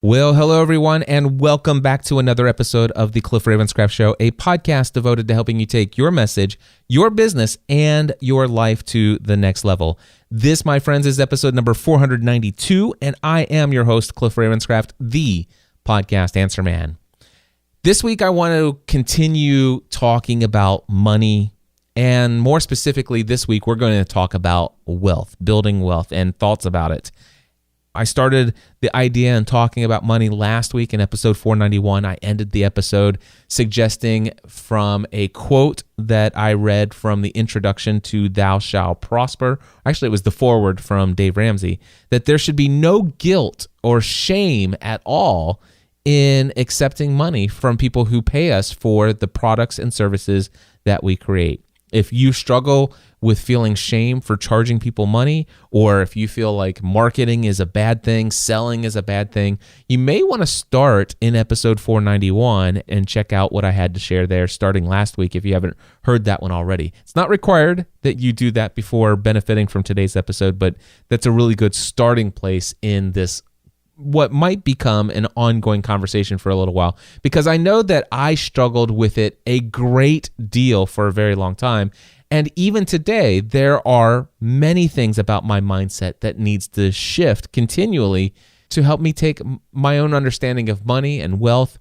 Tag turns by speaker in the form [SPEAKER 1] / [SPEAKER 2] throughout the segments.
[SPEAKER 1] Well, hello everyone, and welcome back to another episode of the Cliff Ravenscraft Show, a podcast devoted to helping you take your message, your business, and your life to the next level. This, my friends, is episode number 492, and I am your host, Cliff Ravenscraft, the podcast answer man. This week, I want to continue talking about money, and more specifically, this week, we're going to talk about wealth, building wealth, and thoughts about it. I started the idea and talking about money last week in episode 491. I ended the episode suggesting from a quote that I read from the introduction to Thou Shalt Prosper. Actually, it was the foreword from Dave Ramsey, that there should be no guilt or shame at all in accepting money from people who pay us for the products and services that we create. If you struggle with feeling shame for charging people money, or if you feel like marketing is a bad thing, selling is a bad thing, you may want to start in episode 491 and check out what I had to share there starting last week if you haven't heard that one already. It's not required that you do that before benefiting from today's episode, but that's a really good starting place in this what might become an ongoing conversation for a little while, because I know that I struggled with it a great deal for a very long time. And even today, there are many things about my mindset that needs to shift continually to help me take my own understanding of money and wealth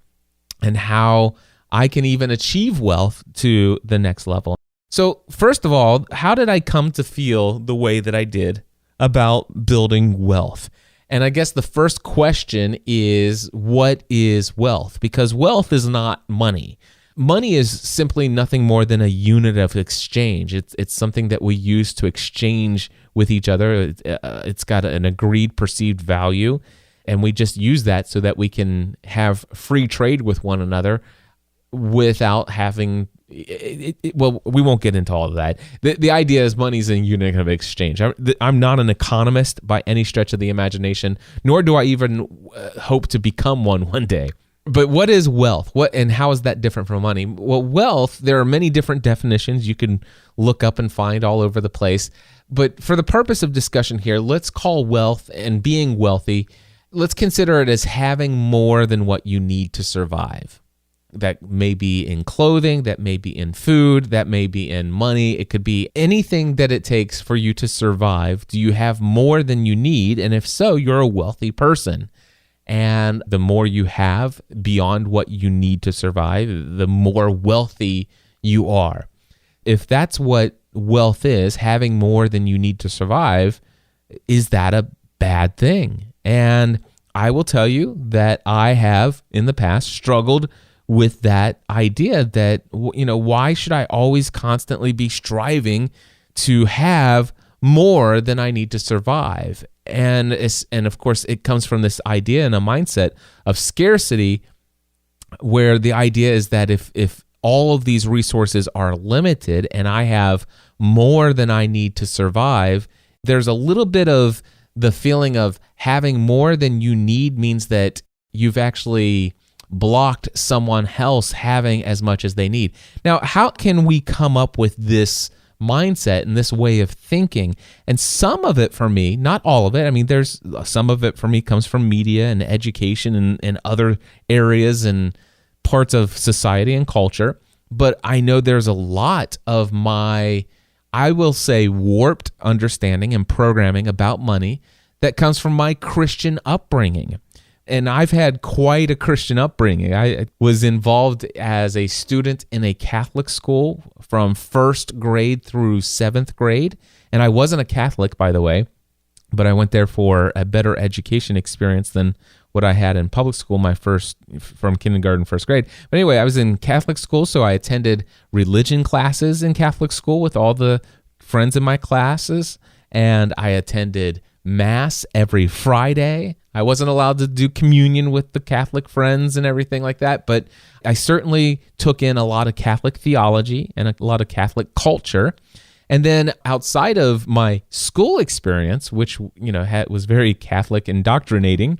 [SPEAKER 1] and how I can even achieve wealth to the next level. So first of all, how did I come to feel the way that I did about building wealth? And I guess the first question is, what is wealth? Because wealth is not money. Money is simply nothing more than a unit of exchange. It's something that we use to exchange with each other. It's got an agreed perceived value, and we just use that so that we can have free trade with one another without having... Well, we won't get into all of that. The idea is money's a unit of exchange. I'm not an economist by any stretch of the imagination, nor do I even hope to become one day. But what is wealth? What and how is that different from money? Well, wealth, there are many different definitions you can look up and find all over the place. But for the purpose of discussion here, let's call wealth and being wealthy, let's consider it as having more than what you need to survive. That may be in clothing, that may be in food, that may be in money. It could be anything that it takes for you to survive. Do you have more than you need? And if so, you're a wealthy person. And the more you have beyond what you need to survive, the more wealthy you are. If that's what wealth is, having more than you need to survive, is that a bad thing? And I will tell you that I have in the past struggled with that idea that, why should I always constantly be striving to have more than I need to survive? And of course, it comes from this idea and a mindset of scarcity, where the idea is that if all of these resources are limited and I have more than I need to survive, there's a little bit of the feeling of having more than you need means that you've actually blocked someone else having as much as they need. Now, how can we come up with this mindset and this way of thinking? And some of it for me, not all of it, I mean, there's some of it for me comes from media and education and other areas and parts of society and culture. But I know there's a lot of my, I will say, warped understanding and programming about money that comes from my Christian upbringing. And I've had quite a Christian upbringing. I was involved as a student in a Catholic school from first grade through seventh grade. And I wasn't a Catholic, by the way, but I went there for a better education experience than what I had in public school, from kindergarten, first grade. But anyway, I was in Catholic school, so I attended religion classes in Catholic school with all the friends in my classes, and I attended Mass every Friday. I wasn't allowed to do communion with the Catholic friends and everything like that, but I certainly took in a lot of Catholic theology and a lot of Catholic culture. And then outside of my school experience, which was very Catholic indoctrinating,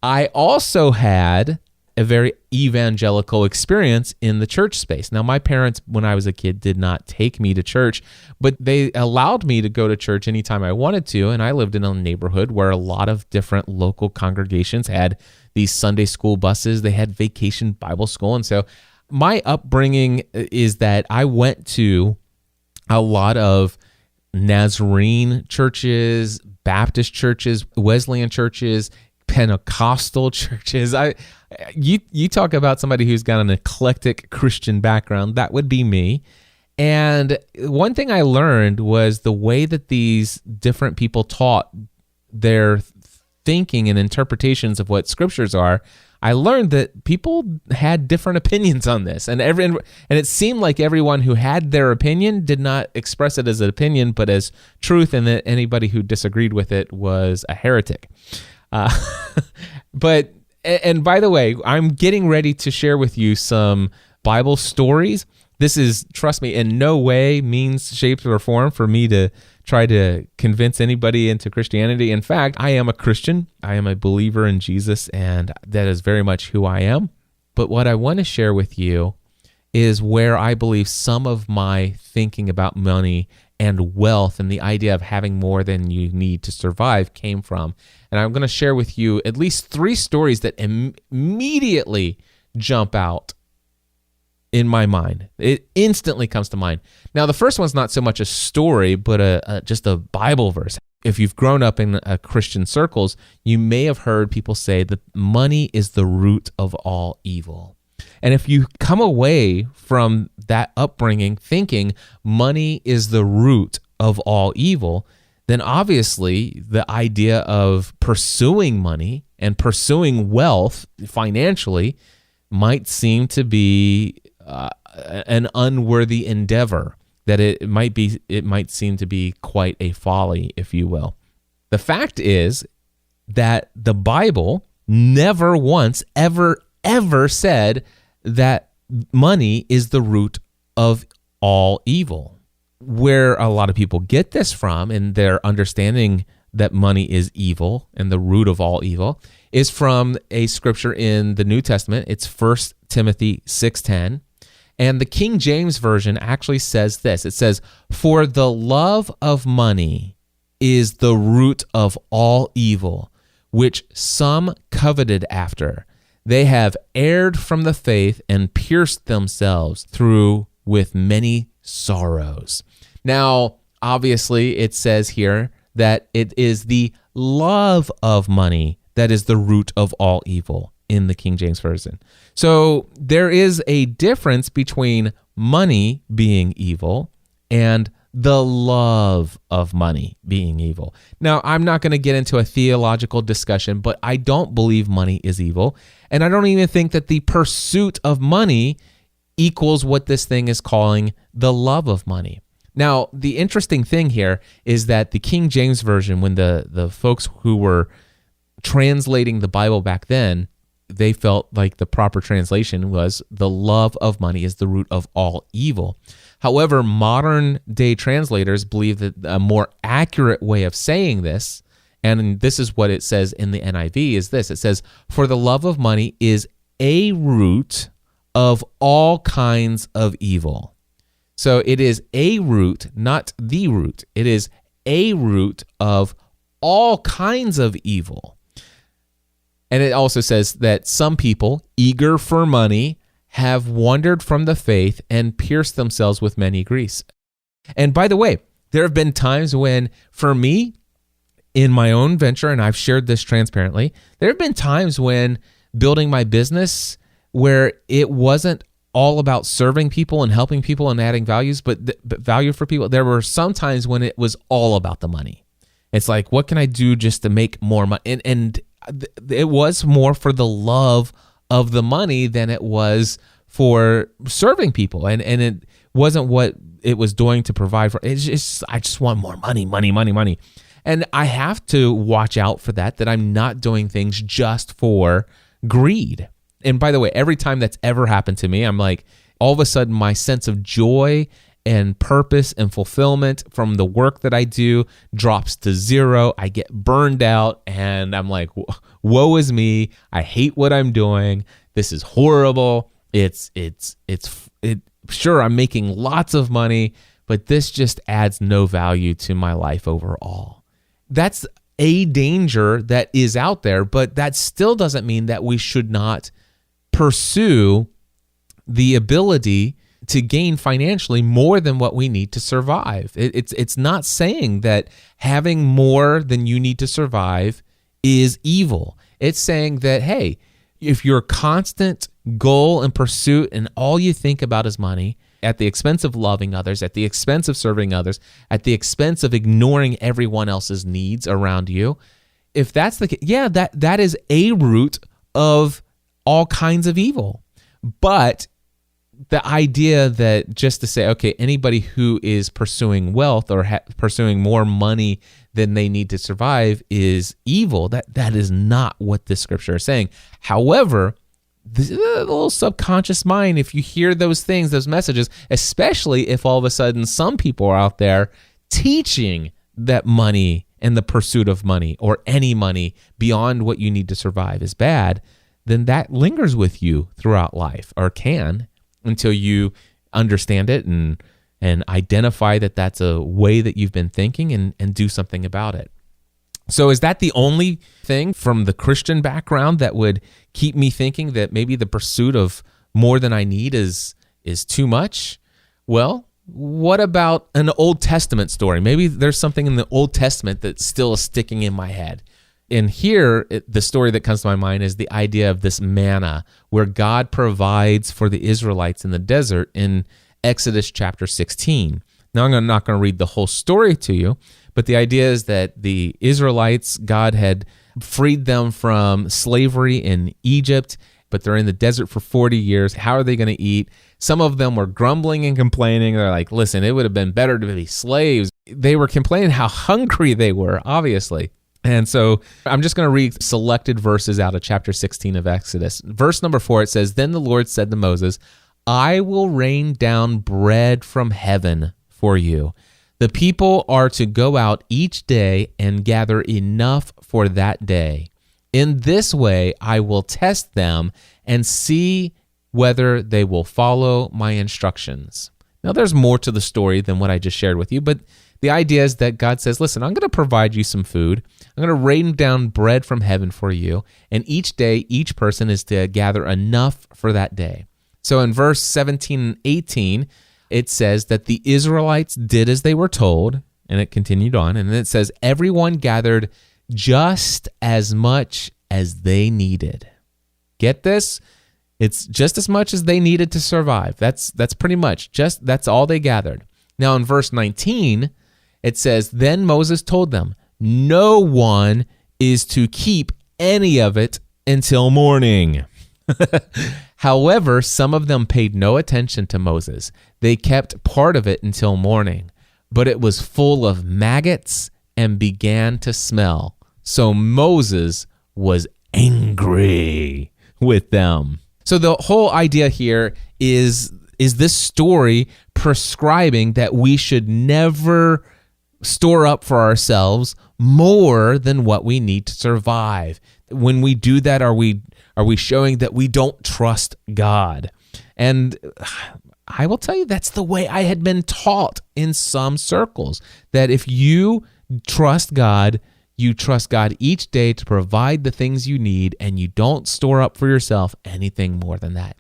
[SPEAKER 1] I also had a very evangelical experience in the church space. Now, my parents, when I was a kid, did not take me to church, but they allowed me to go to church anytime I wanted to, and I lived in a neighborhood where a lot of different local congregations had these Sunday school buses. They had Vacation Bible School. And so my upbringing is that I went to a lot of Nazarene churches, Baptist churches, Wesleyan churches, Pentecostal churches. You talk about somebody who's got an eclectic Christian background, that would be me. And one thing I learned was the way that these different people taught their thinking and interpretations of what scriptures are. I learned that people had different opinions on this, and it seemed like everyone who had their opinion did not express it as an opinion, but as truth, and that anybody who disagreed with it was a heretic. But by the way, I'm getting ready to share with you some Bible stories. This is, trust me, in no way, means, shape, or form for me to try to convince anybody into Christianity. In fact, I am a Christian. I am a believer in Jesus, and that is very much who I am. But what I want to share with you is where I believe some of my thinking about money and wealth and the idea of having more than you need to survive came from. And I'm going to share with you at least 3 stories that immediately jump out in my mind. It instantly comes to mind. Now, the first one's not so much a story, but just a Bible verse. If you've grown up in Christian circles, you may have heard people say that money is the root of all evil. And if you come away from that upbringing thinking money is the root of all evil, then obviously the idea of pursuing money and pursuing wealth financially might seem to be an unworthy endeavor, that it might seem to be quite a folly, if you will. The fact is that the Bible never once ever said that money is the root of all evil. Where a lot of people get this from in their understanding that money is evil and the root of all evil is from a scripture in the New Testament. It's 1 Timothy 6:10. And the King James Version actually says this. It says, "For the love of money is the root of all evil, which some coveted after. They have erred from the faith and pierced themselves through with many sorrows." Now, obviously, it says here that it is the love of money that is the root of all evil in the King James Version. So there is a difference between money being evil and the love of money being evil. Now, I'm not going to get into a theological discussion, but I don't believe money is evil, and I don't even think that the pursuit of money equals what this thing is calling the love of money. Now, the interesting thing here is that the King James Version, when the folks who were translating the Bible back then, they felt like the proper translation was the love of money is the root of all evil. However, modern day translators believe that a more accurate way of saying this, and this is what it says in the NIV, is this. It says, "For the love of money is a root of all kinds of evil." So it is a root, not the root. It is a root of all kinds of evil. And it also says that some people, eager for money, have wandered from the faith and pierced themselves with many griefs. And by the way, there have been times when, for me, in my own venture, and I've shared this transparently, there have been times when building my business where it wasn't all about serving people and helping people and adding values, but value for people. There were some times when it was all about the money. It's like, what can I do just to make more money? And it was more for the love of the money than it was for serving people. And it wasn't what it was doing to provide for. It's just, I just want more money. And I have to watch out for that I'm not doing things just for greed. And by the way, every time that's ever happened to me, I'm like, all of a sudden my sense of joy and purpose and fulfillment from the work that I do drops to zero. I get burned out and I'm like, woe is me. I hate what I'm doing. This is horrible. Sure, I'm making lots of money, but this just adds no value to my life overall. That's a danger that is out there, but that still doesn't mean that we should not pursue the ability to gain financially more than what we need to survive. It's not saying that having more than you need to survive is evil. It's saying that, hey, if your constant goal and pursuit and all you think about is money, at the expense of loving others, at the expense of serving others, at the expense of ignoring everyone else's needs around you, if that's the case, yeah, that is a root of all kinds of evil. But the idea that just to say, okay, anybody who is pursuing wealth or pursuing more money than they need to survive is evil, that is not what this scripture is saying. However, the little subconscious mind, if you hear those things, those messages, especially if all of a sudden some people are out there teaching that money and the pursuit of money or any money beyond what you need to survive is bad, then that lingers with you throughout life, or can, until you understand it and identify that that's a way that you've been thinking and do something about it. So is that the only thing from the Christian background that would keep me thinking that maybe the pursuit of more than I need is too much? Well, what about an Old Testament story? Maybe there's something in the Old Testament that still is sticking in my head. And here, the story that comes to my mind is the idea of this manna, where God provides for the Israelites in the desert in Exodus chapter 16. Now, I'm not going to read the whole story to you, but the idea is that the Israelites, God had freed them from slavery in Egypt, but they're in the desert for 40 years. How are they going to eat? Some of them were grumbling and complaining. They're like, listen, it would have been better to be slaves. They were complaining how hungry they were, obviously. And so I'm just going to read selected verses out of chapter 16 of Exodus. Verse number 4, it says, "Then the Lord said to Moses, I will rain down bread from heaven for you. The people are to go out each day and gather enough for that day. In this way, I will test them and see whether they will follow my instructions." Now, there's more to the story than what I just shared with you, but the idea is that God says, listen, I'm going to provide you some food. I'm going to rain down bread from heaven for you, and each day, each person is to gather enough for that day. So in verse 17 and 18, it says that the Israelites did as they were told, and it continued on, and it says, everyone gathered just as much as they needed. Get this? It's just as much as they needed to survive. That's pretty much, that's all they gathered. Now in verse 19, it says, then Moses told them, no one is to keep any of it until morning. However, some of them paid no attention to Moses. They kept part of it until morning, but it was full of maggots and began to smell. So Moses was angry with them. So the whole idea here is this story prescribing that we should never store up for ourselves more than what we need to survive. When we do that, are we showing that we don't trust God? And I will tell you, that's the way I had been taught in some circles, that if you trust God, you trust God each day to provide the things you need, and you don't store up for yourself anything more than that.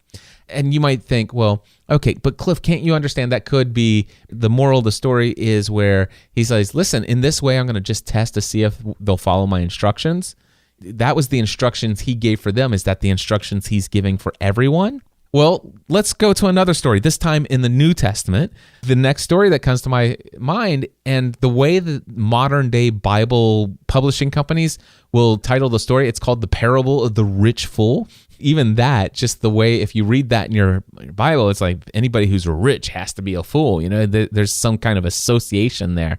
[SPEAKER 1] And you might think, well, okay, but Cliff, can't you understand that could be the moral of the story is where he says, listen, in this way, I'm going to just test to see if they'll follow my instructions. That was the instructions he gave for them. Is that the instructions he's giving for everyone? Well, let's go to another story, this time in the New Testament. The next story that comes to my mind, and the way that modern day Bible publishing companies will title the story, it's called The Parable of the Rich Fool. Even that, just the way, if you read that in your Bible, it's like anybody who's rich has to be a fool. You know, there's some kind of association there.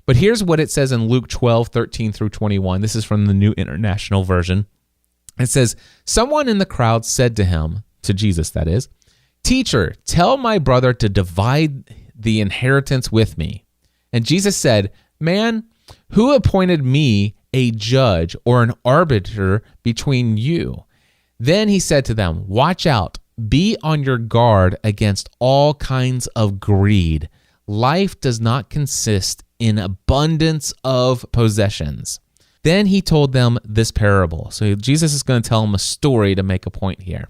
[SPEAKER 1] But here's what it says in Luke 12:13 through 21. This is from the New International Version. It says, someone in the crowd said to him, to Jesus that is, "Teacher, tell my brother to divide the inheritance with me." And Jesus said, "Man, who appointed me a judge or an arbiter between you?" Then he said to them, "Watch out, be on your guard against all kinds of greed. Life does not consist in abundance of possessions." Then he told them this parable. So Jesus is going to tell them a story to make a point here.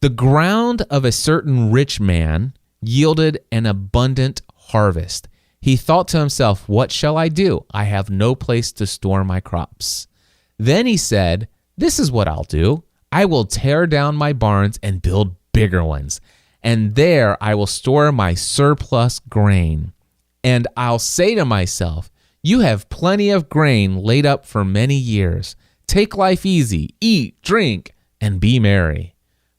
[SPEAKER 1] The ground of a certain rich man yielded an abundant harvest. He thought to himself, what shall I do? I have no place to store my crops. Then he said, this is what I'll do. I will tear down my barns and build bigger ones, and there I will store my surplus grain. And I'll say to myself, you have plenty of grain laid up for many years. Take life easy, eat, drink, and be merry.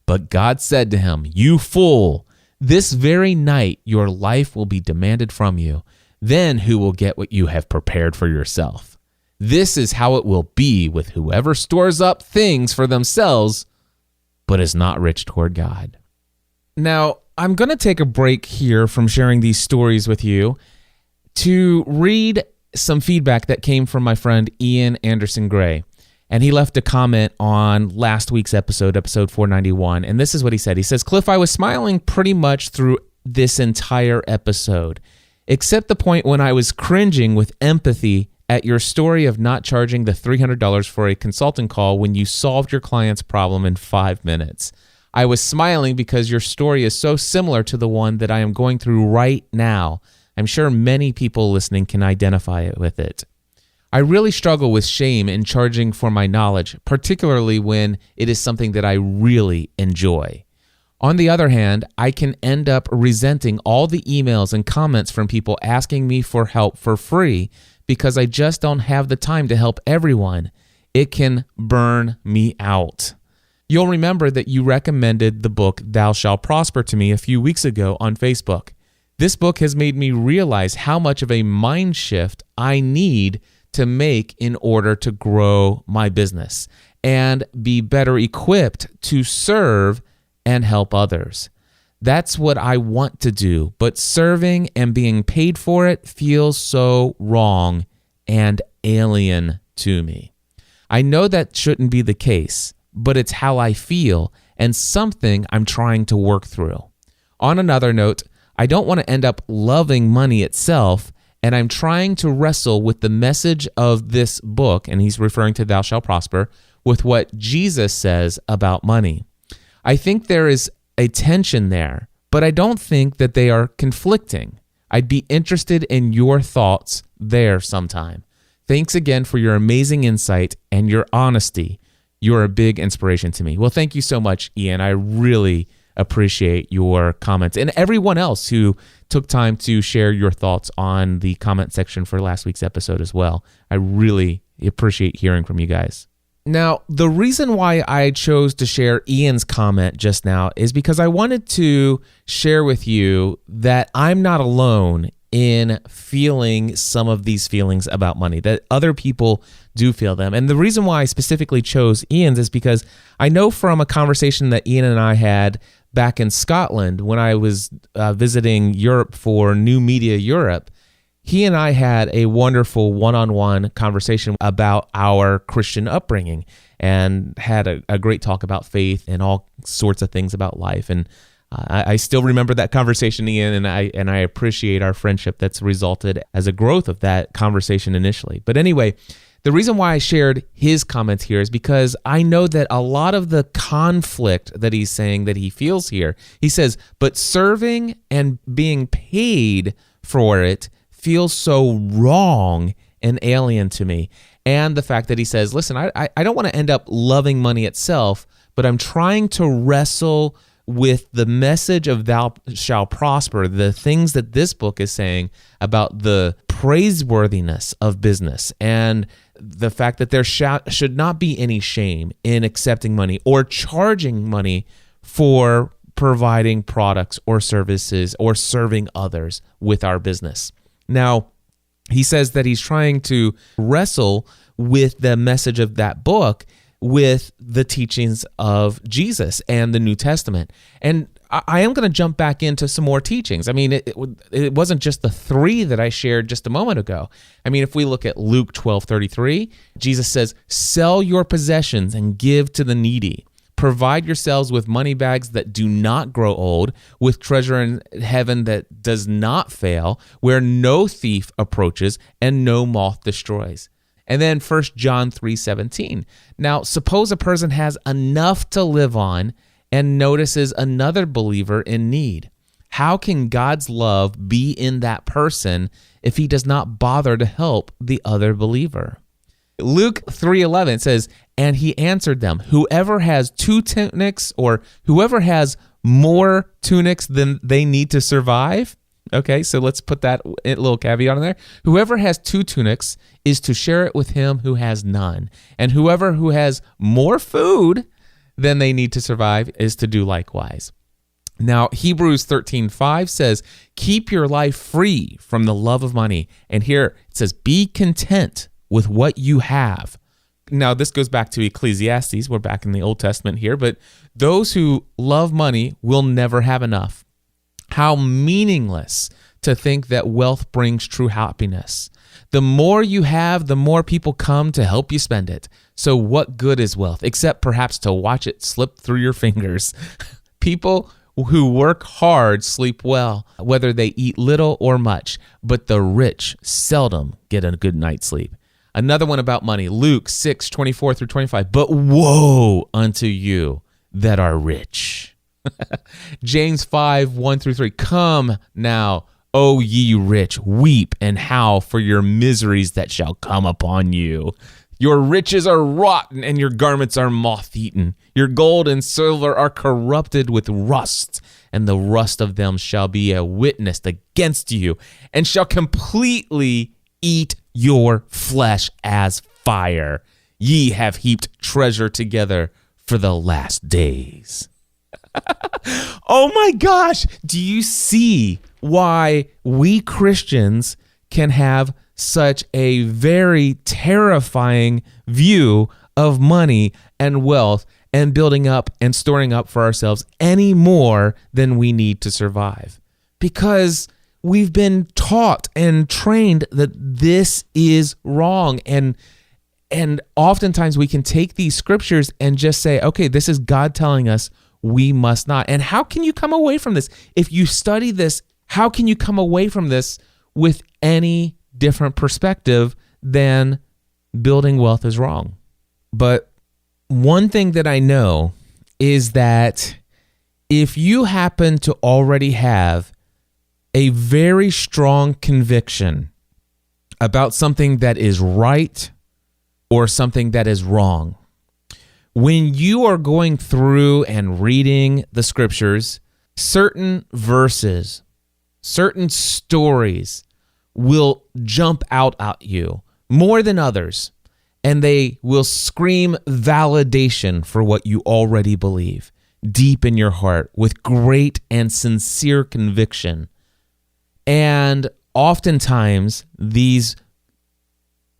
[SPEAKER 1] But God said to him, you fool, this very night your life will be demanded from you. Then who will get what you have prepared for yourself? This is how it will be with whoever stores up things for themselves, but is not rich toward God. Now, I'm going to take a break here from sharing these stories with you to read some feedback that came from my friend Ian Anderson Gray. And he left a comment on last week's episode 491. And this is what he said. He says, Cliff, I was smiling pretty much through this entire episode, except the point when I was cringing with empathy at your story of not charging the $300 for a consulting call when you solved your client's problem in 5 minutes. I was smiling because your story is so similar to the one that I am going through right now. I'm sure many people listening can identify with it. I really struggle with shame in charging for my knowledge, particularly when it is something that I really enjoy. On the other hand, I can end up resenting all the emails and comments from people asking me for help for free because I just don't have the time to help everyone. It can burn me out. You'll remember that you recommended the book Thou Shalt Prosper to me a few weeks ago on Facebook. This book has made me realize how much of a mind shift I need to make in order to grow my business and be better equipped to serve and help others. That's what I want to do, but serving and being paid for it feels so wrong and alien to me. I know that shouldn't be the case, but it's how I feel and something I'm trying to work through. On another note, I don't want to end up loving money itself, and I'm trying to wrestle with the message of this book, and he's referring to Thou Shalt Prosper, with what Jesus says about money. I think there is a tension there, but I don't think that they are conflicting. I'd be interested in your thoughts there sometime. Thanks again for your amazing insight and your honesty. You're a big inspiration to me. Well, thank you so much, Ian. I really appreciate your comments, and everyone else who took time to share your thoughts on the comment section for last week's episode as well. I really appreciate hearing from you guys. Now, the reason why I chose to share Ian's comment just now is because I wanted to share with you that I'm not alone in feeling some of these feelings about money, that other people do feel them. And the reason why I specifically chose Ian's is because I know from a conversation that Ian and I had back in Scotland when I was visiting Europe for New Media Europe, he and I had a wonderful one-on-one conversation about our Christian upbringing and had a great talk about faith and all sorts of things about life. And I still remember that conversation, Ian, and I appreciate our friendship that's resulted as a growth of that conversation initially. But anyway, the reason why I shared his comments here is because I know that a lot of the conflict that he's saying that he feels here, he says, but serving and being paid for it feels so wrong and alien to me. And the fact that he says, listen, I don't want to end up loving money itself, but I'm trying to wrestle with the message of Thou Shalt Prosper, the things that this book is saying about the praiseworthiness of business and the fact that there should not be any shame in accepting money or charging money for providing products or services or serving others with our business. Now, he says that he's trying to wrestle with the message of that book with the teachings of Jesus and the New Testament. And I am going to jump back into some more teachings. I mean, it wasn't just the 3 that I shared just a moment ago. I mean, if we look at Luke 12:33, Jesus says, sell your possessions and give to the needy. Provide yourselves with money bags that do not grow old, with treasure in heaven that does not fail, where no thief approaches and no moth destroys. And then 1 John 3:17. Now, suppose a person has enough to live on and notices another believer in need. How can God's love be in that person if he does not bother to help the other believer? Luke 3:11 says, and he answered them, whoever has 2 tunics or whoever has more tunics than they need to survive. Okay, so let's put that little caveat in there. Whoever has 2 tunics is to share it with him who has none. And whoever who has more food than they need to survive is to do likewise. Now, Hebrews 13:5 says, keep your life free from the love of money. And here it says, be content with what you have. Now, this goes back to Ecclesiastes. We're back in the Old Testament here, but those who love money will never have enough. How meaningless to think that wealth brings true happiness. The more you have, the more people come to help you spend it. So what good is wealth, except perhaps to watch it slip through your fingers? People who work hard sleep well, whether they eat little or much, but the rich seldom get a good night's sleep. Another one about money, Luke 6:24 through 25. But woe unto you that are rich. James 5:1 through 3. Come now, O ye rich, weep and howl for your miseries that shall come upon you. Your riches are rotten and your garments are moth-eaten. Your gold and silver are corrupted with rust, and the rust of them shall be a witness against you, and shall completely eat your flesh as fire. Ye have heaped treasure together for the last days. Oh my gosh, do you see why we Christians can have such a very terrifying view of money and wealth and building up and storing up for ourselves any more than we need to survive? Because we've been taught and trained that this is wrong. And oftentimes we can take these scriptures and just say, okay, this is God telling us we must not. And how can you come away from this? If you study this, how can you come away from this with any different perspective than building wealth is wrong? But one thing that I know is that if you happen to already have a very strong conviction about something that is right or something that is wrong, when you are going through and reading the scriptures, certain verses, certain stories will jump out at you more than others, and they will scream validation for what you already believe deep in your heart with great and sincere conviction. And oftentimes, these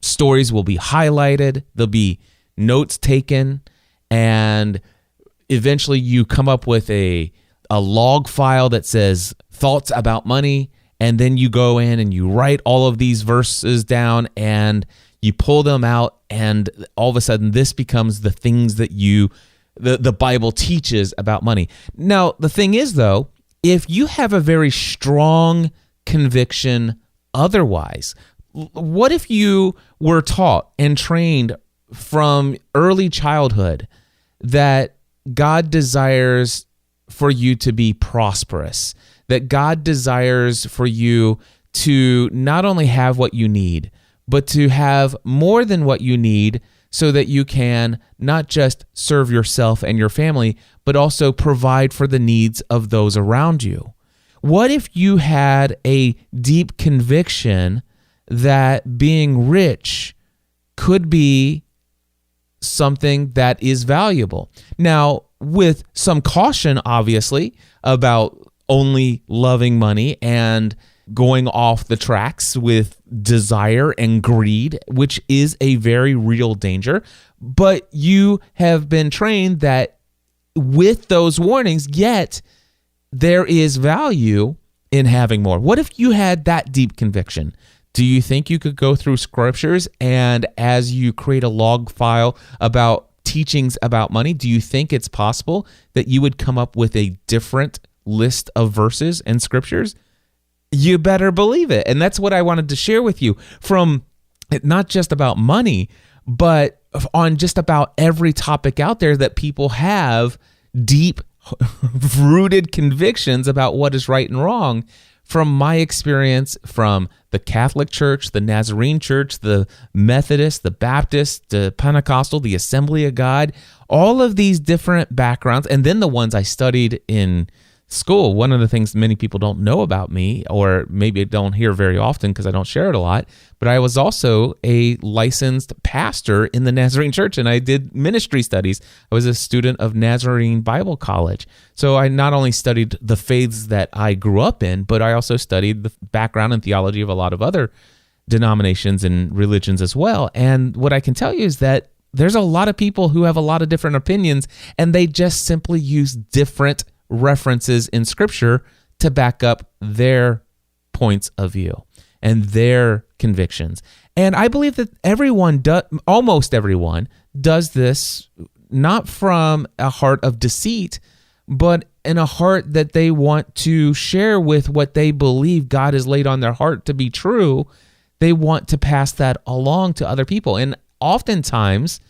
[SPEAKER 1] stories will be highlighted, there'll be notes taken, and eventually you come up with a log file that says thoughts about money, and then you go in and you write all of these verses down and you pull them out, and all of a sudden this becomes the things that the Bible teaches about money. Now, the thing is, though, if you have a very strong conviction otherwise, what if you were taught and trained from early childhood that God desires for you to be prosperous, that God desires for you to not only have what you need, but to have more than what you need so that you can not just serve yourself and your family, but also provide for the needs of those around you? What if you had a deep conviction that being rich could be something that is valuable? Now, with some caution, obviously, about only loving money and going off the tracks with desire and greed, which is a very real danger. But you have been trained that with those warnings, yet there is value in having more. What if you had that deep conviction? Do you think you could go through scriptures, and as you create a log file about teachings about money, do you think it's possible that you would come up with a different list of verses and scriptures? You better believe it. And that's what I wanted to share with you. From not just about money, but on just about every topic out there that people have deep rooted convictions about what is right and wrong. From my experience from the Catholic Church, the Nazarene Church, the Methodist, the Baptist, the Pentecostal, the Assembly of God, all of these different backgrounds, and then the ones I studied in school. One of the things many people don't know about me, or maybe don't hear very often because I don't share it a lot, but I was also a licensed pastor in the Nazarene Church, and I did ministry studies. I was a student of Nazarene Bible College. So I not only studied the faiths that I grew up in, but I also studied the background and theology of a lot of other denominations and religions as well. And what I can tell you is that there's a lot of people who have a lot of different opinions, and they just simply use different references in Scripture to back up their points of view and their convictions. And I believe that almost everyone does this not from a heart of deceit, but in a heart that they want to share with what they believe God has laid on their heart to be true. They want to pass that along to other people. And oftentimes,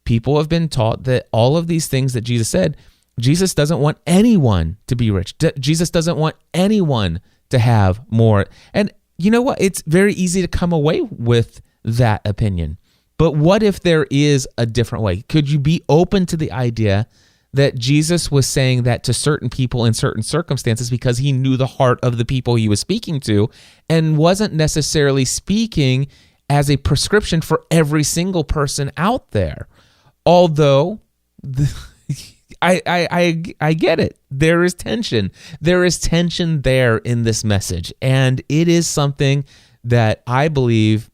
[SPEAKER 1] people have been taught that all of these things that Jesus said, Jesus doesn't want anyone to be rich. Jesus doesn't want anyone to have more. And you know what? It's very easy to come away with that opinion. But what if there is a different way? Could you be open to the idea that Jesus was saying that to certain people in certain circumstances because he knew the heart of the people he was speaking to, and wasn't necessarily speaking as a prescription for every single person out there? Although I get it. There is tension. There is tension there in this message. And it is something that I believe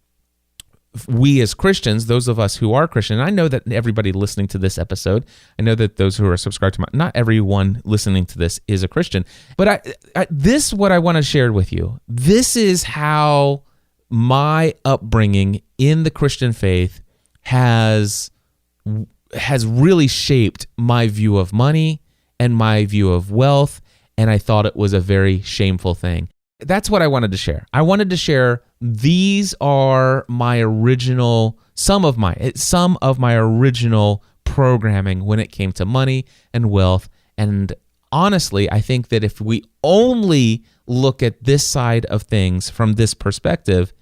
[SPEAKER 1] we as Christians, those of us who are Christian, I know that everybody listening to this episode, I know that those who are subscribed to not everyone listening to this is a Christian, but this what I want to share with you. This is how my upbringing in the Christian faith has really shaped my view of money and my view of wealth, and I thought it was a very shameful thing. That's what I wanted to share. I wanted to share these are some of my original programming when it came to money and wealth. And honestly, I think that if we only look at this side of things from this perspective,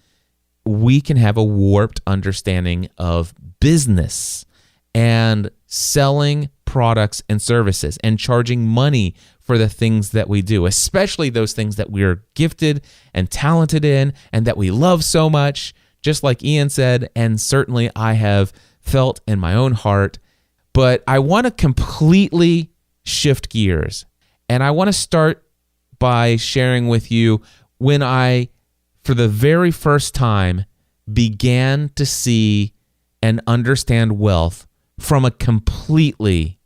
[SPEAKER 1] we can have a warped understanding of business and selling products and services and charging money for the things that we do, especially those things that we're gifted and talented in and that we love so much, just like Ian said, and certainly I have felt in my own heart. But I want to completely shift gears, and I want to start by sharing with you when I, for the very first time, began to see and understand wealth from a completely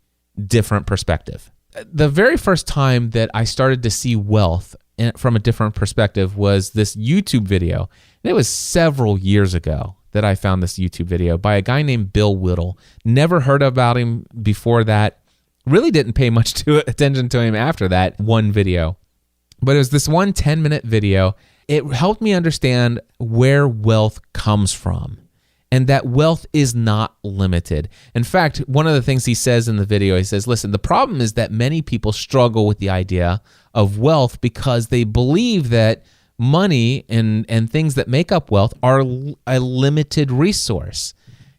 [SPEAKER 1] different perspective. The very first time that I started to see wealth from a different perspective was this YouTube video. And it was several years ago that I found this YouTube video by a guy named Bill Whittle. Never heard about him before that. Really didn't pay much attention to him after that one video. But it was this one 10-minute video. It helped me understand where wealth comes from, and that wealth is not limited. In fact, one of the things he says in the video, he says, listen, the problem is that many people struggle with the idea of wealth because they believe that money and things that make up wealth are a limited resource.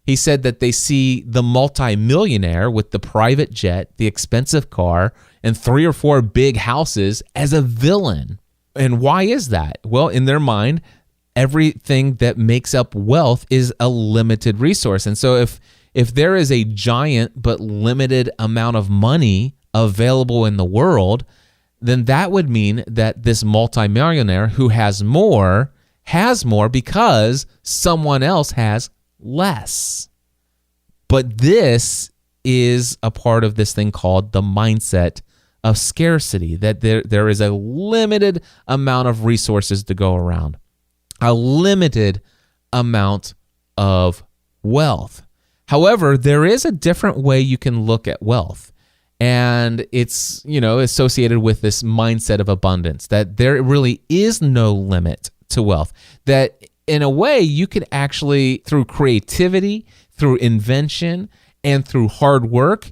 [SPEAKER 1] He said that they see the multimillionaire with the private jet, the expensive car, and 3 or 4 big houses as a villain. And why is that? Well, in their mind, everything that makes up wealth is a limited resource. And so if there is a giant but limited amount of money available in the world, then that would mean that this multimillionaire who has more because someone else has less. But this is a part of this thing called the mindset of scarcity, that there is a limited amount of resources to go around, a limited amount of wealth. However, there is a different way you can look at wealth, and it's, associated with this mindset of abundance, that there really is no limit to wealth, that in a way, you could actually, through creativity, through invention, and through hard work,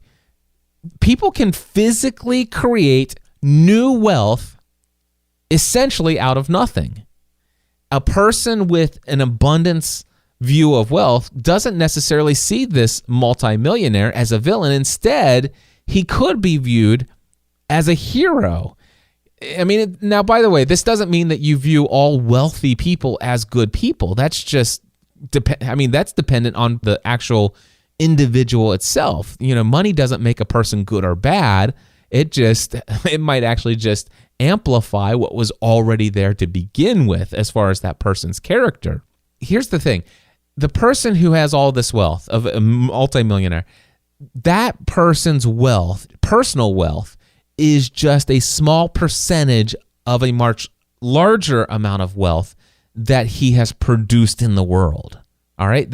[SPEAKER 1] people can physically create new wealth essentially out of nothing. A person with an abundance view of wealth doesn't necessarily see this multimillionaire as a villain. Instead, he could be viewed as a hero. I mean, now, by the way, this doesn't mean that you view all wealthy people as good people. That's just, that's dependent on the actual individual itself. Money doesn't make a person good or bad. It might actually just amplify what was already there to begin with as far as that person's character. Here's the thing. The person who has all this wealth, of a multimillionaire, that person's wealth, personal wealth, is just a small percentage of a much larger amount of wealth that he has produced in the world. All right?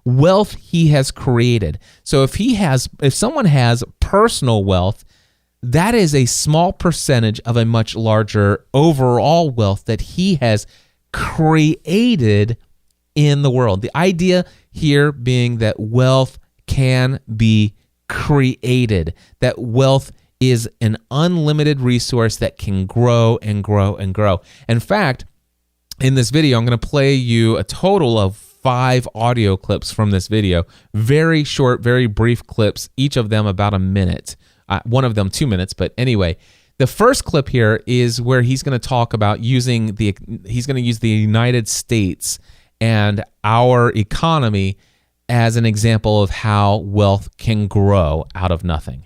[SPEAKER 1] Wealth he has created. So if someone has personal wealth, that is a small percentage of a much larger overall wealth that he has created in the world. The idea here being that wealth can be created, that wealth is an unlimited resource that can grow and grow and grow. In fact, in this video, I'm going to play you a total of 5 audio clips from this video. Very short, very brief clips, each of them about a minute. One of them 2 minutes, but anyway. The first clip here is where he's going to talk about he's going to use the United States and our economy as an example of how wealth can grow out of nothing.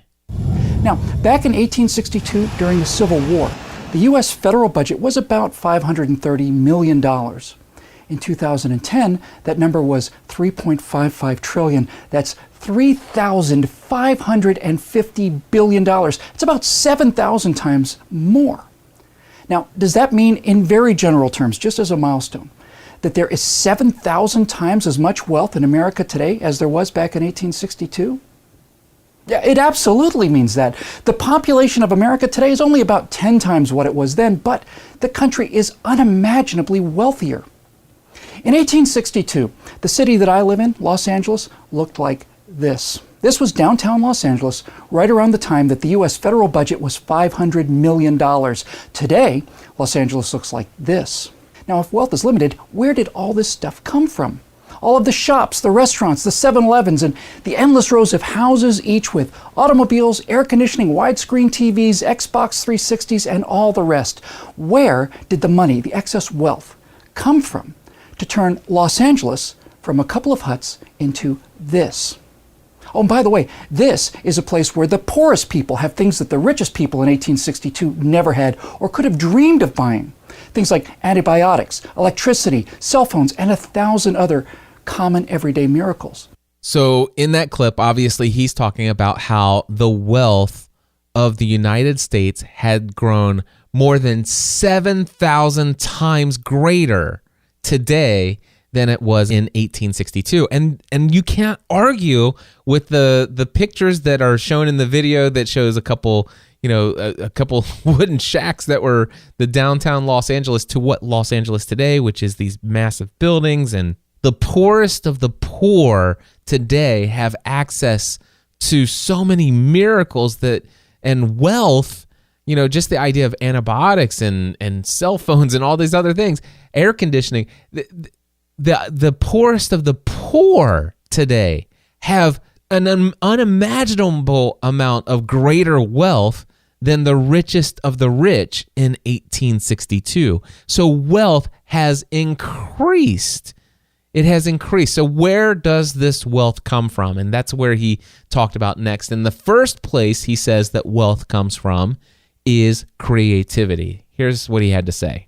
[SPEAKER 2] Now, back in 1862, during the Civil War, the U.S. federal budget was about $530 million. In 2010, that number was $3.55 trillion. That's $3,550 billion. It's about 7,000 times more. Now, does that mean, in very general terms, just as a milestone, that there is 7,000 times as much wealth in America today as there was back in 1862? Yeah, it absolutely means that. The population of America today is only about 10 times what it was then, but the country is unimaginably wealthier. In 1862, the city that I live in, Los Angeles, looked like this. This was downtown Los Angeles, right around the time that the U.S. federal budget was $500 million. Today, Los Angeles looks like this. Now, if wealth is limited, where did all this stuff come from? All of the shops, the restaurants, the 7-Elevens, and the endless rows of houses, each with automobiles, air conditioning, widescreen TVs, Xbox 360s, and all the rest. Where did the money, the excess wealth, come from to turn Los Angeles from a couple of huts into this? Oh, and by the way, this is a place where the poorest people have things that the richest people in 1862 never had or could have dreamed of buying. Things like antibiotics, electricity, cell phones, and 1,000 other common everyday miracles.
[SPEAKER 1] So in that clip, obviously, he's talking about how the wealth of the United States had grown more than 7,000 times greater today than it was in 1862. And you can't argue with the pictures that are shown in the video that shows a couple wooden shacks that were the downtown Los Angeles to what Los Angeles today, which is these massive buildings. And the poorest of the poor today have access to so many miracles and wealth, just the idea of antibiotics and cell phones and all these other things, air conditioning. The poorest of the poor today have an unimaginable amount of greater wealth than the richest of the rich in 1862. So wealth has increased. It has increased. So where does this wealth come from? And that's where he talked about next. In the first place, he says that wealth comes from is creativity. Here's what he had to say.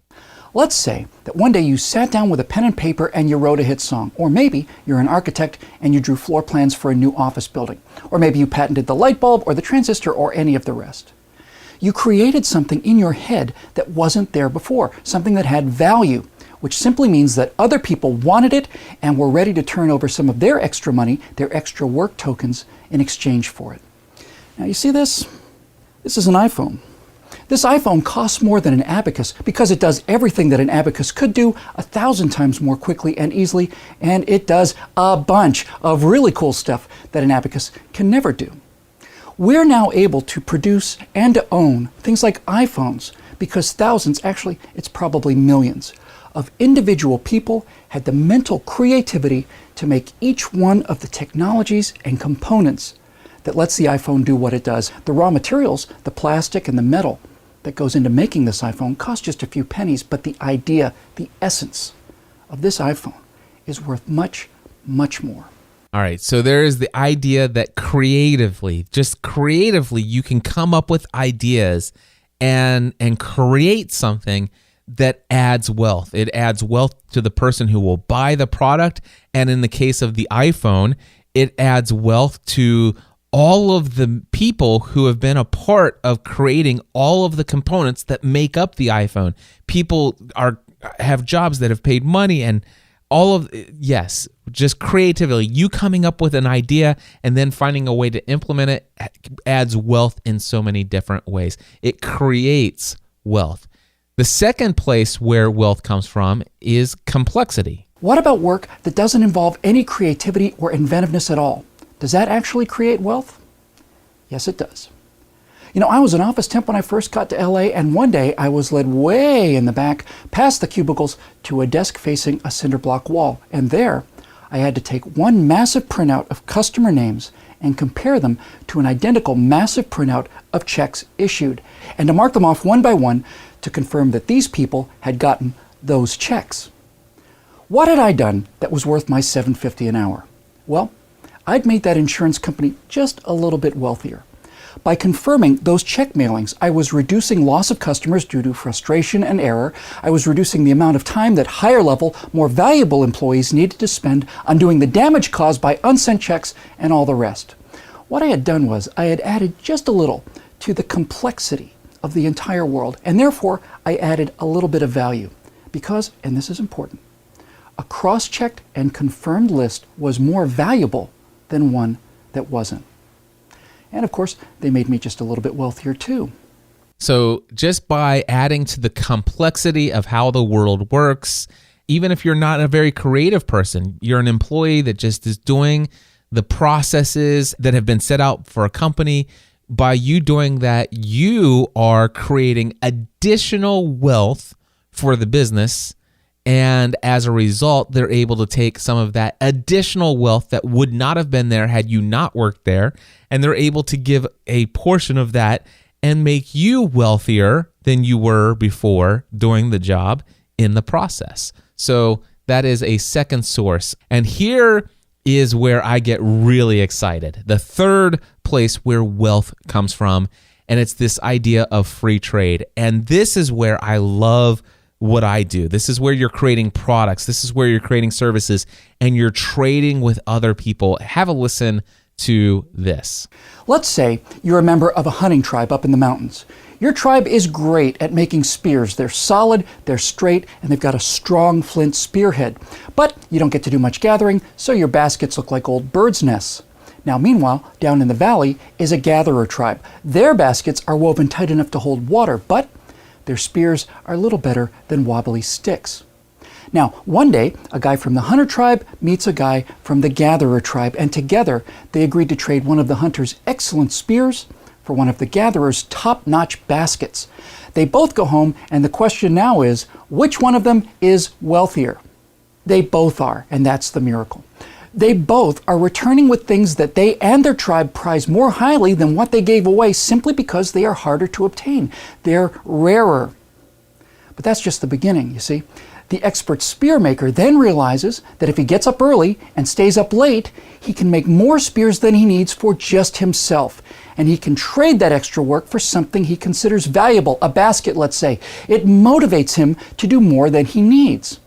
[SPEAKER 2] Let's say that one day you sat down with a pen and paper and you wrote a hit song. Or maybe you're an architect and you drew floor plans for a new office building. Or maybe you patented the light bulb or the transistor or any of the rest. You created something in your head that wasn't there before, something that had value, which simply means that other people wanted it and were ready to turn over some of their extra money, their extra work tokens, in exchange for it. Now you see this? This is an iPhone. This iPhone costs more than an abacus because it does everything that an abacus could do 1,000 times more quickly and easily, and it does a bunch of really cool stuff that an abacus can never do. We're now able to produce and to own things like iPhones because thousands, actually it's probably millions, of individual people had the mental creativity to make each one of the technologies and components that lets the iPhone do what it does. The raw materials, the plastic and the metal that goes into making this iPhone cost just a few pennies, but the idea, the essence of this iPhone is worth much, much more.
[SPEAKER 1] All right, so there is the idea that creatively, just creatively, you can come up with ideas and create something that adds wealth. It adds wealth to the person who will buy the product, and in the case of the iPhone, it adds wealth to all of the people who have been a part of creating all of the components that make up the iPhone. People have jobs that have paid money, and all of, yes, just creatively, you coming up with an idea and then finding a way to implement it adds wealth in so many different ways. It creates wealth. The second place where wealth comes from is complexity.
[SPEAKER 2] What about work that doesn't involve any creativity or inventiveness at all? Does that actually create wealth? Yes, it does. You know, I was an office temp when I first got to LA, and one day I was led way in the back, past the cubicles, to a desk facing a cinder block wall. And there, I had to take one massive printout of customer names and compare them to an identical massive printout of checks issued, and to mark them off one by one to confirm that these people had gotten those checks. What had I done that was worth my $7.50 an hour? Well, I'd made that insurance company just a little bit wealthier. By confirming those check mailings, I was reducing loss of customers due to frustration and error. I was reducing the amount of time that higher level, more valuable employees needed to spend undoing the damage caused by unsent checks and all the rest. What I had done was I had added just a little to the complexity of the entire world, and therefore I added a little bit of value because, and this is important, a cross-checked and confirmed list was more valuable than one that wasn't. And of course, they made me just a little bit wealthier too.
[SPEAKER 1] So just by adding to the complexity of how the world works, even if you're not a very creative person, you're an employee that just is doing the processes that have been set out for a company, by you doing that, you are creating additional wealth for the business. And as a result, they're able to take some of that additional wealth that would not have been there had you not worked there, and they're able to give a portion of that and make you wealthier than you were before doing the job in the process. So that is a second source. And here is where I get really excited. The third place where wealth comes from, and it's this idea of free trade. And this is where I love what I do. This is where you're creating products. This is where you're creating services, and you're trading with other people. Have a listen to this.
[SPEAKER 2] Let's say you're a member of a hunting tribe up in the mountains. Your tribe is great at making spears. They're solid, they're straight, and they've got a strong flint spearhead. But you don't get to do much gathering, so your baskets look like old birds' nests. Now, meanwhile, down in the valley is a gatherer tribe. Their baskets are woven tight enough to hold water, but their spears are little better than wobbly sticks. Now, one day, a guy from the hunter tribe meets a guy from the gatherer tribe, and together they agreed to trade one of the hunter's excellent spears for one of the gatherer's top-notch baskets. They both go home, and the question now is, which one of them is wealthier? They both are, and that's the miracle. They both are returning with things that they and their tribe prize more highly than what they gave away simply because they are harder to obtain. They're rarer. But that's just the beginning, you see. The expert spear maker then realizes that if he gets up early and stays up late, he can make more spears than he needs for just himself. And he can trade that extra work for something he considers valuable, a basket, let's say. It motivates him to do more than he needs.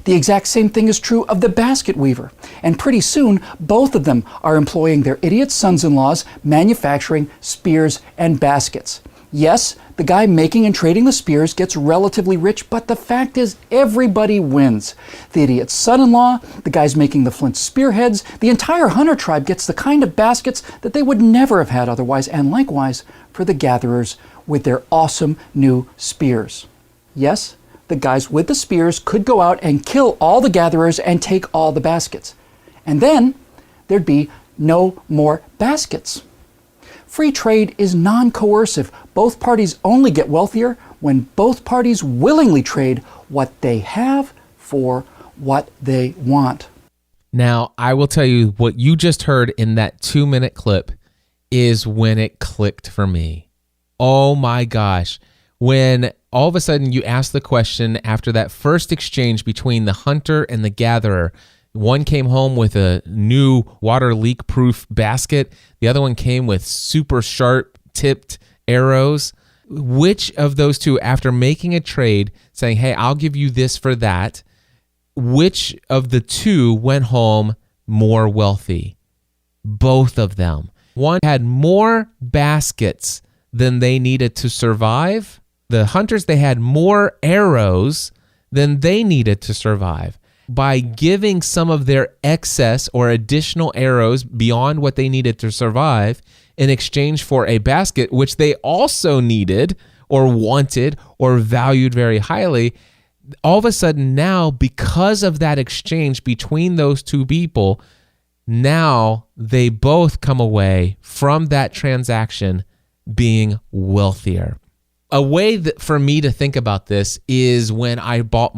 [SPEAKER 2] The exact same thing is true of the basket weaver. And pretty soon, both of them are employing their idiot sons-in-laws manufacturing spears and baskets. Yes, the guy making and trading the spears gets relatively rich, but the fact is everybody wins. The idiot's son-in-law, the guys making the flint spearheads, the entire hunter tribe gets the kind of baskets that they would never have had otherwise, and likewise for the gatherers with their awesome new spears. Yes, the guys with the spears could go out and kill all the gatherers and take all the baskets. And then there'd be no more baskets. Free trade is non-coercive. Both parties only get wealthier when both parties willingly trade what they have for what they want.
[SPEAKER 1] Now, I will tell you what you just heard in that 2-minute clip is when it clicked for me. Oh my gosh. When all of a sudden you ask the question after that first exchange between the hunter and the gatherer, one came home with a new water leak-proof basket. The other one came with super sharp tipped arrows. Which of those two, after making a trade, saying, hey, I'll give you this for that, which of the two went home more wealthy? Both of them. One had more baskets than they needed to survive. The hunters, they had more arrows than they needed to survive. By giving some of their excess or additional arrows beyond what they needed to survive in exchange for a basket, which they also needed or wanted or valued very highly, all of a sudden now, because of that exchange between those two people, now they both come away from that transaction being wealthier. A way that for me to think about this is when I bought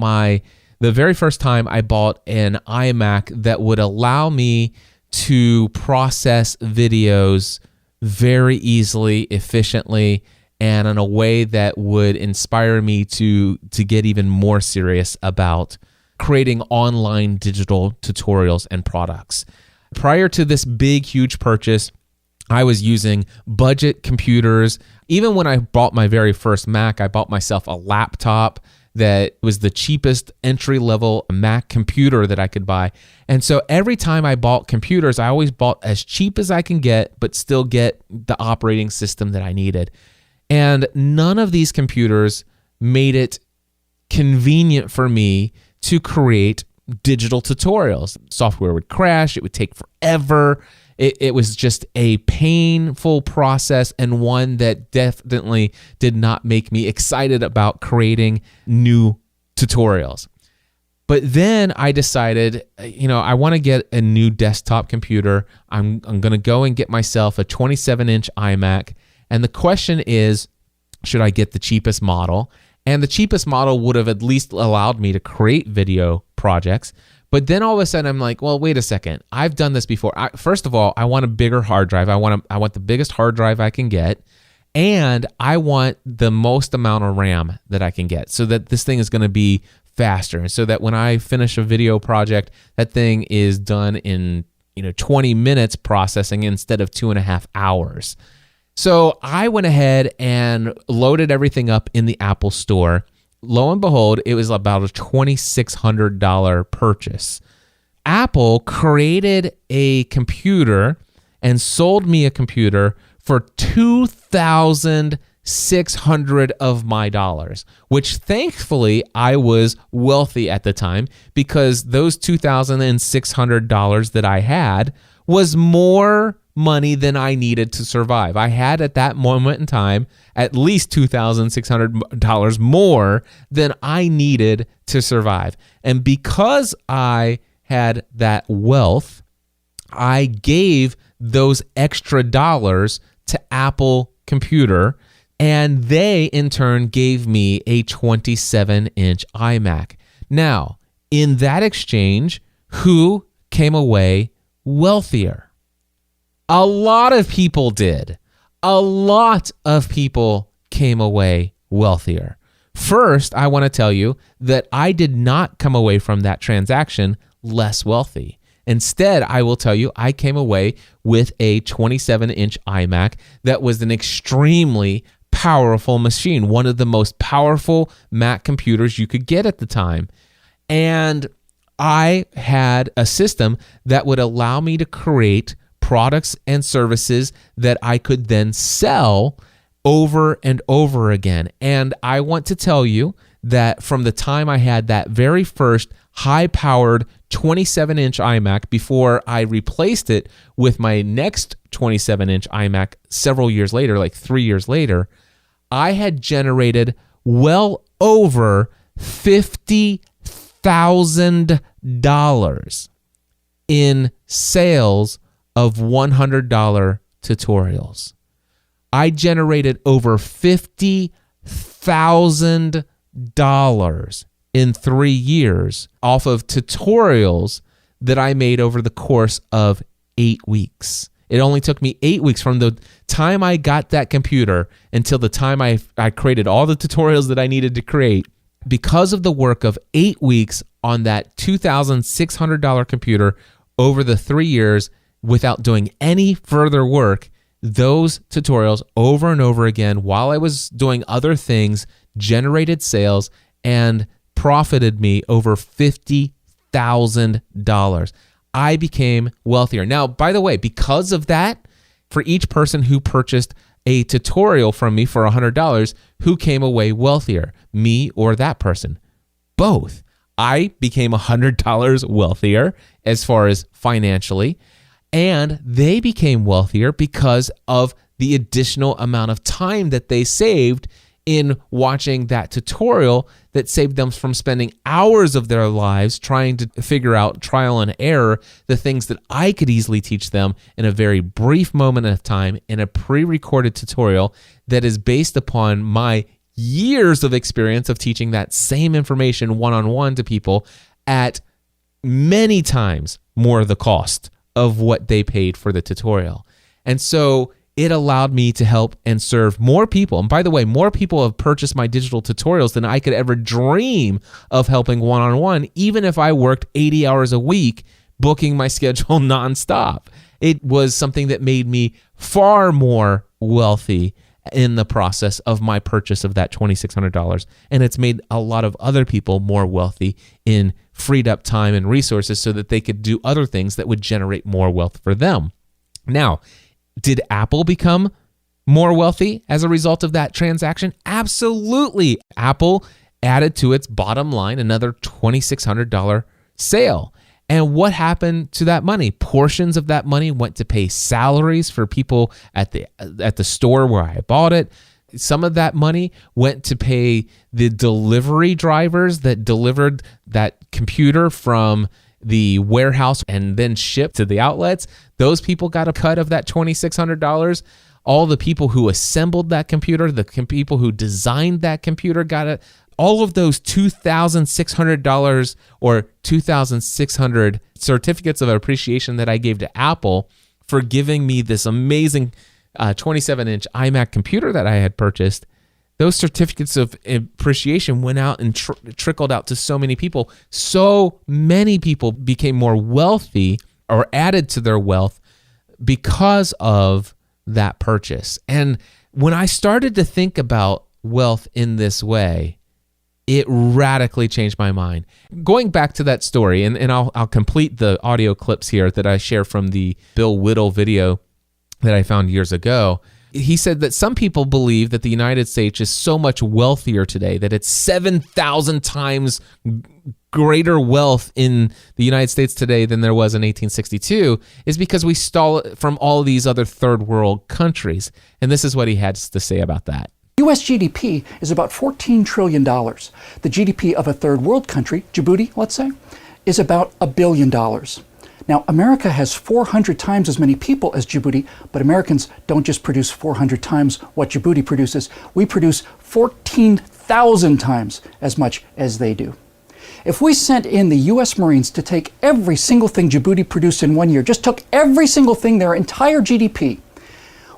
[SPEAKER 1] the very first time I bought an iMac that would allow me to process videos very easily, efficiently, and in a way that would inspire me to get even more serious about creating online digital tutorials and products. Prior to this big, huge purchase, I was using budget computers. Even when I bought my very first Mac, I bought myself a laptop that was the cheapest entry-level Mac computer that I could buy. And so every time I bought computers, I always bought as cheap as I can get, but still get the operating system that I needed. And none of these computers made it convenient for me to create digital tutorials. Software would crash, it would take forever. It was just a painful process and one that definitely did not make me excited about creating new tutorials. But then I decided, I want to get a new desktop computer. I'm going to go and get myself a 27-inch iMac. And the question is, should I get the cheapest model? And the cheapest model would have at least allowed me to create video projects. But then all of a sudden I'm like, well, wait a second. I've done this before. First of all, I want a bigger hard drive. I want the biggest hard drive I can get. And I want the most amount of RAM that I can get so that this thing is going to be faster. And so that when I finish a video project, that thing is done in 20 minutes processing instead of 2.5 hours. So I went ahead and loaded everything up in the Apple Store. Lo and behold, it was about a $2,600 purchase. Apple created a computer and sold me a computer for $2,600 of my dollars, which thankfully I was wealthy at the time because those $2,600 that I had was more money than I needed to survive. I had at that moment in time at least $2,600 more than I needed to survive. And because I had that wealth, I gave those extra dollars to Apple Computer, and they in turn gave me a 27-inch iMac. Now, in that exchange, who came away wealthier? A lot of people did. A lot of people came away wealthier. First, I want to tell you that I did not come away from that transaction less wealthy. Instead, I will tell you, I came away with a 27-inch iMac that was an extremely powerful machine, one of the most powerful Mac computers you could get at the time. And I had a system that would allow me to create products and services that I could then sell over and over again. And I want to tell you that from the time I had that very first high-powered 27-inch iMac before I replaced it with my next 27-inch iMac several years later, like 3 years later, I had generated well over $50,000 in sales of $100 tutorials. I generated over $50,000 in 3 years off of tutorials that I made over the course of 8 weeks. It only took me 8 weeks from the time I got that computer until the time I created all the tutorials that I needed to create. Because of the work of 8 weeks on that $2,600 computer over the 3 years without doing any further work, those tutorials over and over again while I was doing other things generated sales and profited me over $50,000. I became wealthier. Now, by the way, because of that, for each person who purchased a tutorial from me for $100, who came away wealthier, me or that person? Both. I became $100 wealthier as far as financially, and they became wealthier because of the additional amount of time that they saved in watching that tutorial that saved them from spending hours of their lives trying to figure out trial and error the things that I could easily teach them in a very brief moment of time in a pre-recorded tutorial that is based upon my years of experience of teaching that same information one-on-one to people at many times more the cost of what they paid for the tutorial. And so it allowed me to help and serve more people. And by the way, more people have purchased my digital tutorials than I could ever dream of helping one-on-one, even if I worked 80 hours a week, booking my schedule nonstop. It was something that made me far more wealthy in the process of my purchase of that $2,600. And it's made a lot of other people more wealthy in freed up time and resources so that they could do other things that would generate more wealth for them. Now, did Apple become more wealthy as a result of that transaction? Absolutely. Apple added to its bottom line another $2,600 sale. And what happened to that money? Portions of that money went to pay salaries for people at the store where I bought it. Some of that money went to pay the delivery drivers that delivered that computer from the warehouse and then shipped to the outlets. Those people got a cut of that $2,600. All the people who assembled that computer, the people who designed that computer got it. All of those $2,600 or 2,600 certificates of appreciation that I gave to Apple for giving me this amazing 27-inch iMac computer that I had purchased, those certificates of appreciation went out and trickled out to so many people. So many people became more wealthy or added to their wealth because of that purchase. And when I started to think about wealth in this way, it radically changed my mind. Going back to that story, and I'll complete the audio clips here that I share from the Bill Whittle video that I found years ago. He said that some people believe that the United States is so much wealthier today, that it's 7,000 times greater wealth in the United States today than there was in 1862, is because we stole it from all these other third world countries. And this is what he had to say about that.
[SPEAKER 2] U.S. GDP is about $14 trillion. The GDP of a third world country, Djibouti, let's say, is about $1 billion. Now, America has 400 times as many people as Djibouti, but Americans don't just produce 400 times what Djibouti produces. We produce 14,000 times as much as they do. If we sent in the U.S. Marines to take every single thing Djibouti produced in 1 year, just took every single thing, their entire GDP,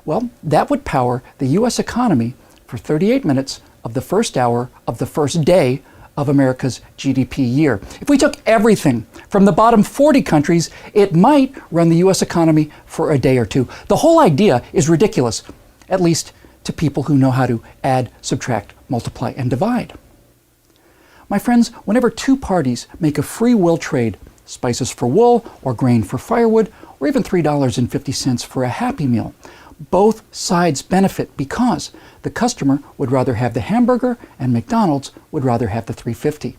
[SPEAKER 2] well, that would power the U.S. economy for 38 minutes of the first hour of the first day of America's GDP year. If we took everything from the bottom 40 countries, it might run the U.S. economy for a day or two. The whole idea is ridiculous, at least to people who know how to add, subtract, multiply, and divide. My friends, whenever two parties make a free will trade, spices for wool or grain for firewood, or even $3.50 for a Happy Meal, both sides benefit because the customer would rather have the hamburger and McDonald's would rather have the $3.50.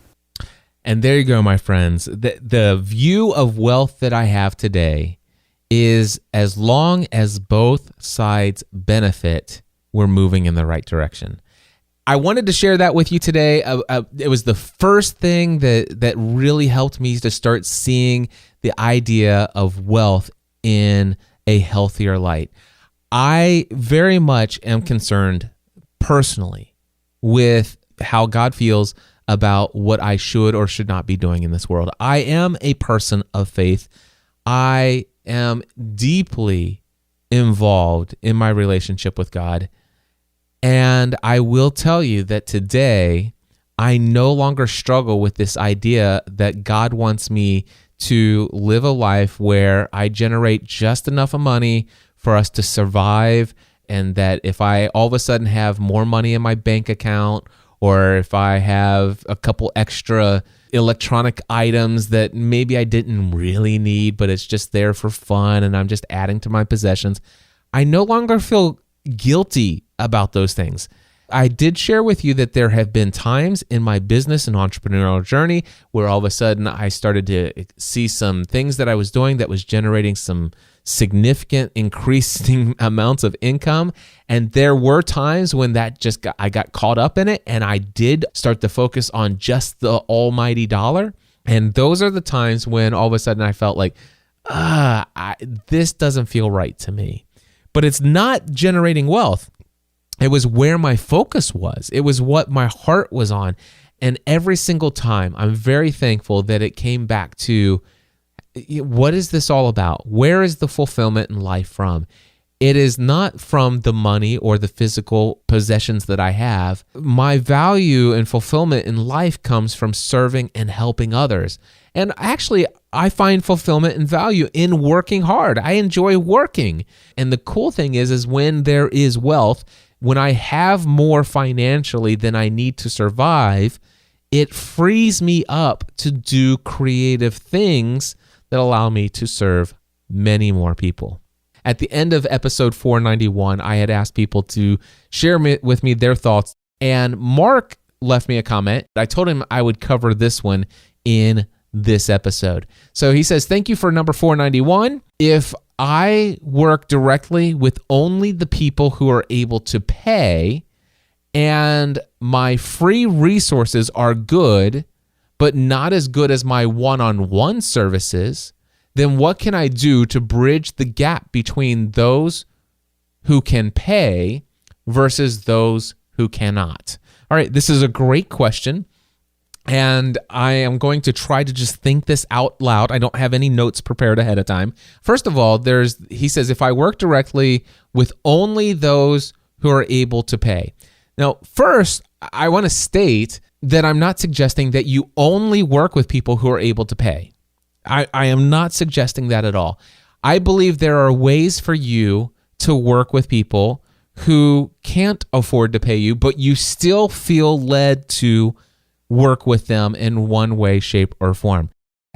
[SPEAKER 1] And there you go, my friends. The view of wealth that I have today is as long as both sides benefit, we're moving in the right direction. I wanted to share that with you today. It was the first thing that really helped me to start seeing the idea of wealth in a healthier light. I very much am concerned personally with how God feels about what I should or should not be doing in this world. I am a person of faith. I am deeply involved in my relationship with God. And I will tell you that today, I no longer struggle with this idea that God wants me to live a life where I generate just enough of money for us to survive, and that if I all of a sudden have more money in my bank account, or if I have a couple extra electronic items that maybe I didn't really need, but it's just there for fun and I'm just adding to my possessions, I no longer feel guilty about those things. I did share with you that there have been times in my business and entrepreneurial journey where all of a sudden I started to see some things that I was doing that was generating some significant increasing amounts of income. And there were times when I got caught up in it, and I did start to focus on just the almighty dollar. And those are the times when all of a sudden I felt like, this doesn't feel right to me. But it's not generating wealth. It was where my focus was. It was what my heart was on. And every single time, I'm very thankful that it came back to, what is this all about? Where is the fulfillment in life from? It is not from the money or the physical possessions that I have. My value and fulfillment in life comes from serving and helping others. And actually, I find fulfillment and value in working hard. I enjoy working. And the cool thing is when there is wealth, when I have more financially than I need to survive, it frees me up to do creative things that allow me to serve many more people. At the end of episode 491, I had asked people to share with me their thoughts, and Mark left me a comment. I told him I would cover this one in this episode. So he says, thank you for number 491. If I work directly with only the people who are able to pay, and my free resources are good, but not as good as my one-on-one services, then what can I do to bridge the gap between those who can pay versus those who cannot? All right, this is a great question, and I am going to try to just think this out loud. I don't have any notes prepared ahead of time. First of all, he says, if I work directly with only those who are able to pay. Now, first, I want to state that I'm not suggesting that you only work with people who are able to pay. I am not suggesting that at all. I believe there are ways for you to work with people who can't afford to pay you, but you still feel led to work with them in one way, shape, or form.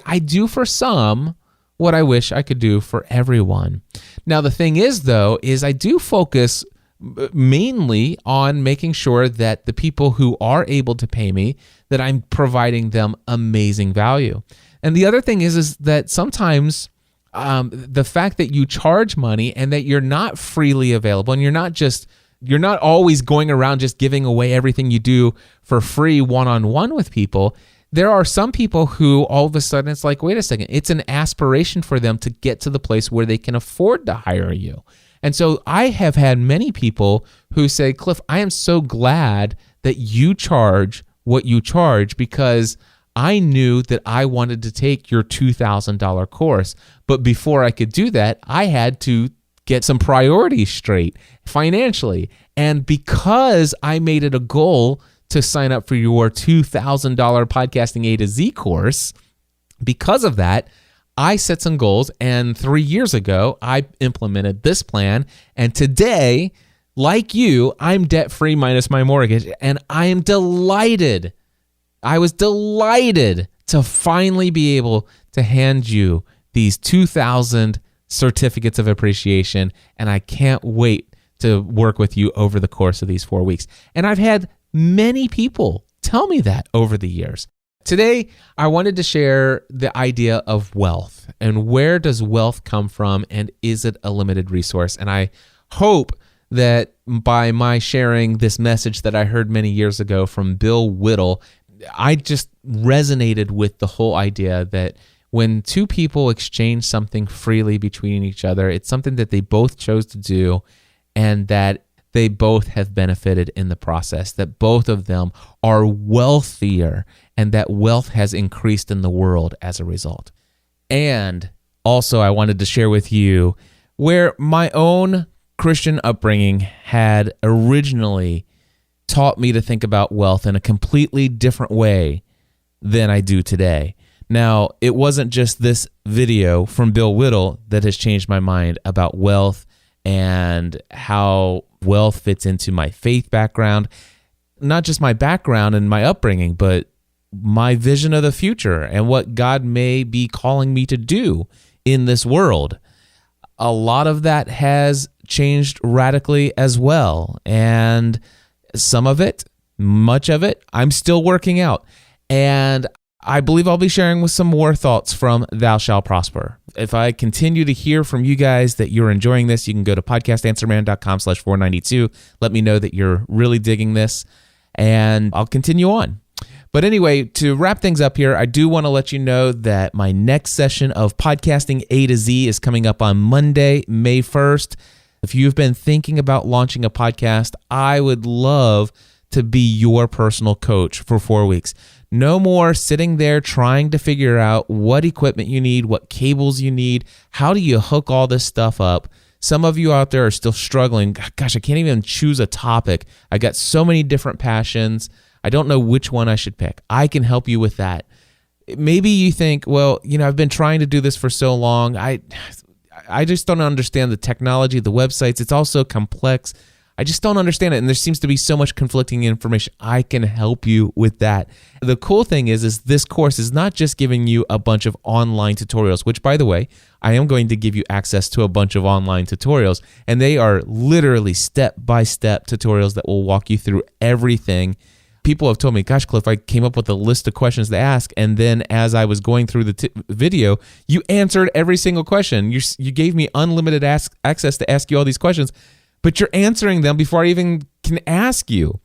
[SPEAKER 1] I do for some what I wish I could do for everyone. Now, the thing is, though, is I do focus mainly on making sure that the people who are able to pay me, that I'm providing them amazing value. And the other thing is that sometimes the fact that you charge money and that you're not freely available, and you're not always going around just giving away everything you do for free one-on-one with people. There are some people who all of a sudden it's like, wait a second, it's an aspiration for them to get to the place where they can afford to hire you. And so I have had many people who say, Cliff, I am so glad that you charge what you charge, because I knew that I wanted to take your $2,000 course. But before I could do that, I had to get some priorities straight financially. And because I made it a goal to sign up for your $2,000 Podcasting A to Z course, because of that, I set some goals, and 3 years ago, I implemented this plan, and today, like you, I'm debt-free minus my mortgage, and I am delighted. I was delighted to finally be able to hand you these 2,000 certificates of appreciation, and I can't wait to work with you over the course of these 4 weeks. And I've had many people tell me that over the years. Today, I wanted to share the idea of wealth and where does wealth come from, and is it a limited resource? And I hope that by my sharing this message that I heard many years ago from Bill Whittle, I just resonated with the whole idea that when two people exchange something freely between each other, it's something that they both chose to do, and that they both have benefited in the process, that both of them are wealthier, and that wealth has increased in the world as a result. And also, I wanted to share with you where my own Christian upbringing had originally taught me to think about wealth in a completely different way than I do today. Now, it wasn't just this video from Bill Whittle that has changed my mind about wealth and how wealth fits into my faith background. Not just my background and my upbringing, but my vision of the future and what God may be calling me to do in this world. A lot of that has changed radically as well. And some of it, much of it, I'm still working out. And I believe I'll be sharing with some more thoughts from Thou Shalt Prosper. If I continue to hear from you guys that you're enjoying this, you can go to podcastanswerman.com/492. Let me know that you're really digging this, and I'll continue on. But anyway, to wrap things up here, I do want to let you know that my next session of Podcasting A to Z is coming up on Monday, May 1st. If you've been thinking about launching a podcast, I would love to be your personal coach for 4 weeks. No more sitting there trying to figure out what equipment you need, what cables you need, how do you hook all this stuff up. Some of you out there are still struggling. Gosh, I can't even choose a topic. I got so many different passions. I don't know which one I should pick. I can help you with that. Maybe you think, well, I've been trying to do this for so long. I just don't understand the technology, the websites. It's all so complex. I just don't understand it, and there seems to be so much conflicting information. I can help you with that. The cool thing is this course is not just giving you a bunch of online tutorials, which, by the way, I am going to give you access to a bunch of online tutorials, and they are literally step-by-step tutorials that will walk you through everything. People have told me, gosh, Cliff, I came up with a list of questions to ask, and then as I was going through the video, you answered every single question. You gave me unlimited access to ask you all these questions, but you're answering them before I even can ask you.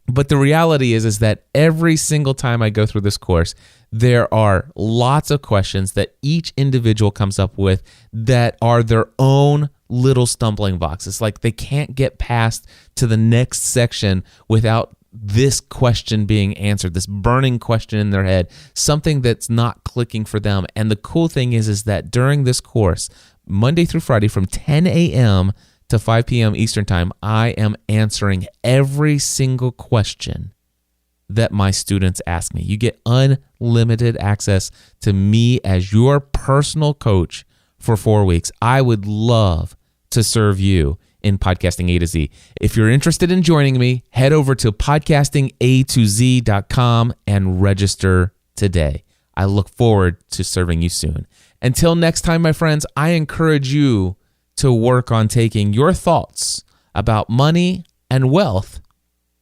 [SPEAKER 1] But the reality is that every single time I go through this course, there are lots of questions that each individual comes up with that are their own little stumbling blocks. It's like they can't get past to the next section without this question being answered, this burning question in their head, something that's not clicking for them. And the cool thing is that during this course, Monday through Friday from 10 a.m. to 5 p.m. Eastern Time, I am answering every single question that my students ask me. You get unlimited access to me as your personal coach for 4 weeks. I would love to serve you in Podcasting A to Z. If you're interested in joining me, head over to podcastingatoz.com and register today. I look forward to serving you soon. Until next time, my friends, I encourage you to work on taking your thoughts about money and wealth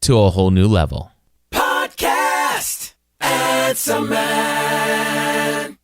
[SPEAKER 1] to a whole new level.
[SPEAKER 3] Podcast Answer Man.